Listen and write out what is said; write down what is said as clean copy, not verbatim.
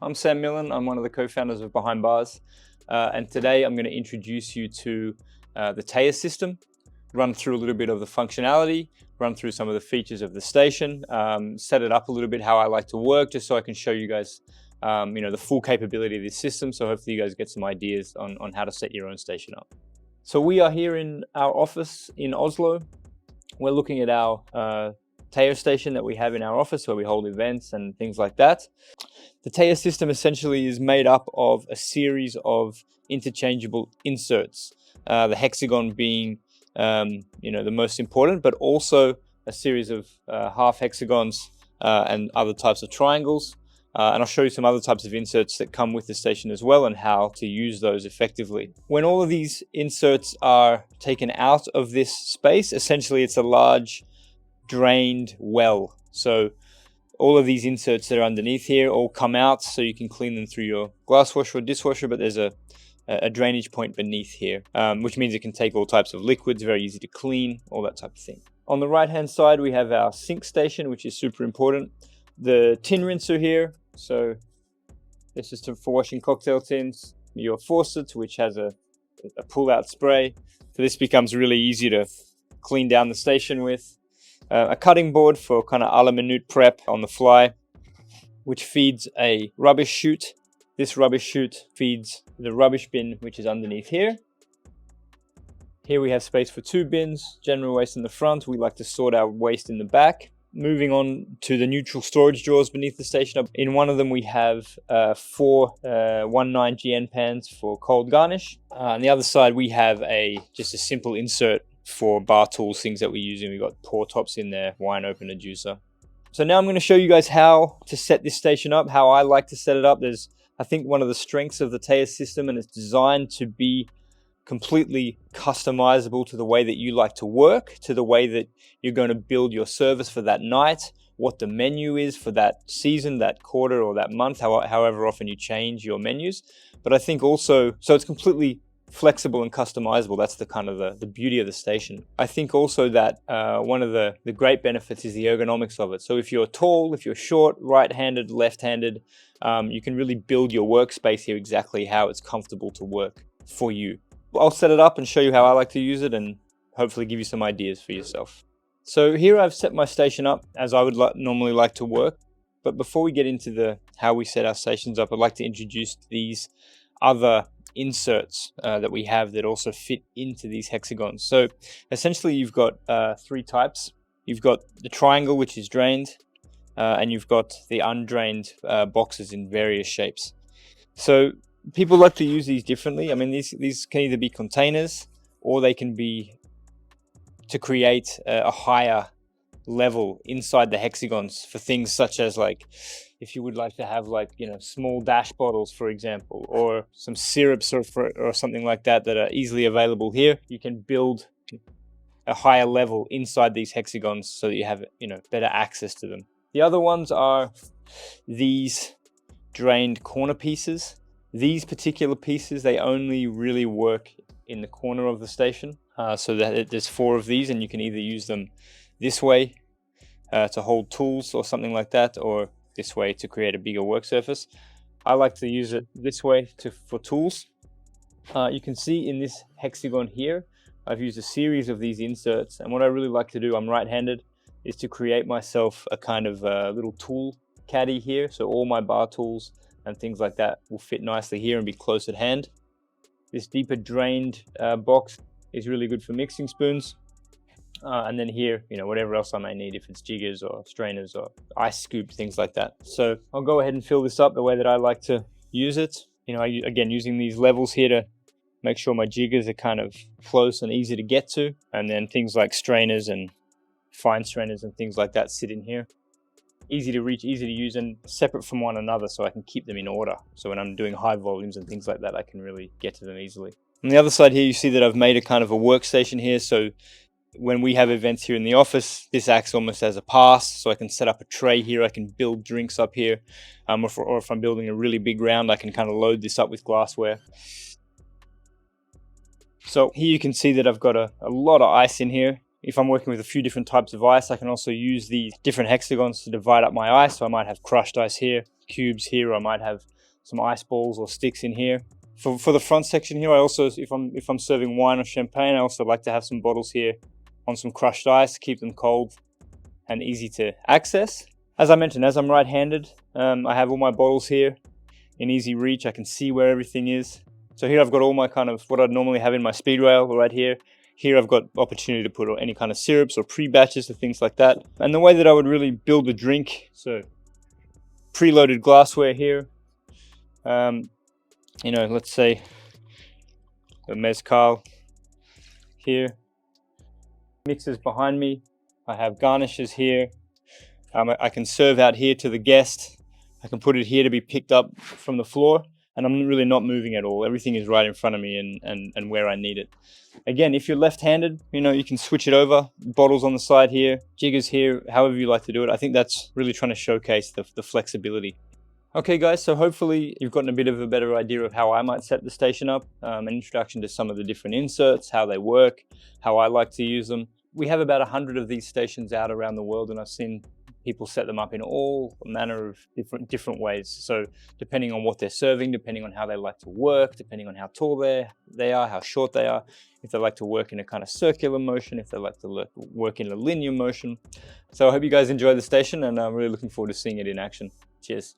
I'm Sam Millin. I'm one of the co-founders of Behind Bars, and today I'm going to introduce you to the Tayēr system, run through a little bit of the functionality, run through some of the features of the station, set it up a little bit how I like to work, just so I can show you guys the full capability of this system. So hopefully you guys get some ideas on how to set your own station up. So we are here in our office in Oslo. We're looking at our Tayr Station that we have in our office where we hold events and things like that. The Tayr system essentially is made up of a series of interchangeable inserts, the hexagon being the most important, but also a series of half hexagons and other types of triangles. And I'll show you some other types of inserts that come with the station as well and how to use those effectively. When all of these inserts are taken out of this space, essentially it's a large drained well. So all of these inserts that are underneath here all come out, so you can clean them through your glass washer or dishwasher, but there's a drainage point beneath here, which means it can take all types of liquids, very easy to clean, all that type of thing. On the right hand side we have our sink station, which is super important. The tin rinser here, so this is for washing cocktail tins. Your faucet, which has a pull-out spray, so this becomes really easy to clean down the station with. A cutting board for kind of a la minute prep on the fly, which feeds a rubbish chute. This rubbish chute feeds the rubbish bin, which is underneath here. Here we have space for two bins, general waste in the front. We like to sort our waste in the back. Moving on to the neutral storage drawers beneath the station. In one of them we have four 1.9 GN pans for cold garnish. On the other side we have just a simple insert for bar tools, things that we're using. We've got pour tops in there, wine opener, juicer. So now I'm going to show you guys how to set this station up, how I like to set it up. There's, I think, one of the strengths of the Tayr system, and it's designed to be completely customizable to the way that you like to work, to the way that you're going to build your service for that night, what the menu is for that season, that quarter, or that month, however often you change your menus. But I think also, so it's completely flexible and customizable. That's the kind of the beauty of the station. I think also that one of the great benefits is the ergonomics of it. So if you're tall, if you're short, right-handed, left-handed, you can really build your workspace here exactly how it's comfortable to work for you. I'll set it up and show you how I like to use it and hopefully give you some ideas for yourself. So here I've set my station up as I would normally like to work. But before we get into how we set our stations up, I'd like to introduce these other inserts that we have that also fit into these hexagons. So essentially you've got three types. You've got the triangle, which is drained, and you've got the undrained boxes in various shapes. So people like to use these differently. I mean, these can either be containers or they can be to create a higher level inside the hexagons for things such as, like, if you would like to have, like, small dash bottles, for example, or some syrups or something like that are easily available here. You can build a higher level inside these hexagons so that you have better access to them. The other ones are these drained corner pieces. These particular pieces, they only really work in the corner of the station. So that there's four of these, and you can either use them this way to hold tools or something like that, or this way to create a bigger work surface. I like to use it this way for tools. You can see in this hexagon here, I've used a series of these inserts, and what I really like to do, I'm right-handed, is to create myself a kind of little tool caddy here, so all my bar tools and things like that will fit nicely here and be close at hand. This deeper drained box is really good for mixing spoons. And then here, whatever else I may need, if it's jiggers or strainers or ice scoop, things like that. So I'll go ahead and fill this up the way that I like to use it. Again, using these levels here to make sure my jiggers are kind of close and easy to get to. And then things like strainers and fine strainers and things like that sit in here. Easy to reach, easy to use, and separate from one another, so I can keep them in order. So when I'm doing high volumes and things like that, I can really get to them easily. On the other side here, you see that I've made a kind of a workstation here. So when we have events here in the office, this acts almost as a pass. So I can set up a tray here. I can build drinks up here. Or if I'm building a really big round, I can kind of load this up with glassware. So here you can see that I've got a lot of ice in here. If I'm working with a few different types of ice, I can also use these different hexagons to divide up my ice. So I might have crushed ice here, cubes here. I might have some ice balls or sticks in here. For the front section here, I also, if I'm serving wine or champagne, I also like to have some bottles here on some crushed ice to keep them cold and easy to access. As I mentioned, as I'm right-handed, I have all my bottles here in easy reach. I can see where everything is. So here I've got all my kind of what I'd normally have in my speed rail right here. Here I've got opportunity to put any kind of syrups or pre-batches or things like that. And the way that I would really build a drink, so preloaded glassware here. You know, let's say the mezcal here. Mixers behind me. I have garnishes here. I can serve out here to the guest. I can put it here to be picked up from the floor, and I'm really not moving at all. Everything is right in front of me and where I need it. Again, if you're left-handed, you know, you can switch it over. Bottles on the side here, jiggers here, however you like to do it. I think that's really trying to showcase the flexibility. Okay guys, so hopefully you've gotten a bit of a better idea of how I might set the station up, an introduction to some of the different inserts, how they work, how I like to use them. We have about 100 of these stations out around the world, and I've seen people set them up in all manner of different ways. So depending on what they're serving, depending on how they like to work, depending on how tall they are, how short they are, if they like to work in a kind of circular motion, if they like to work in a linear motion. So I hope you guys enjoy the station, and I'm really looking forward to seeing it in action. Cheers.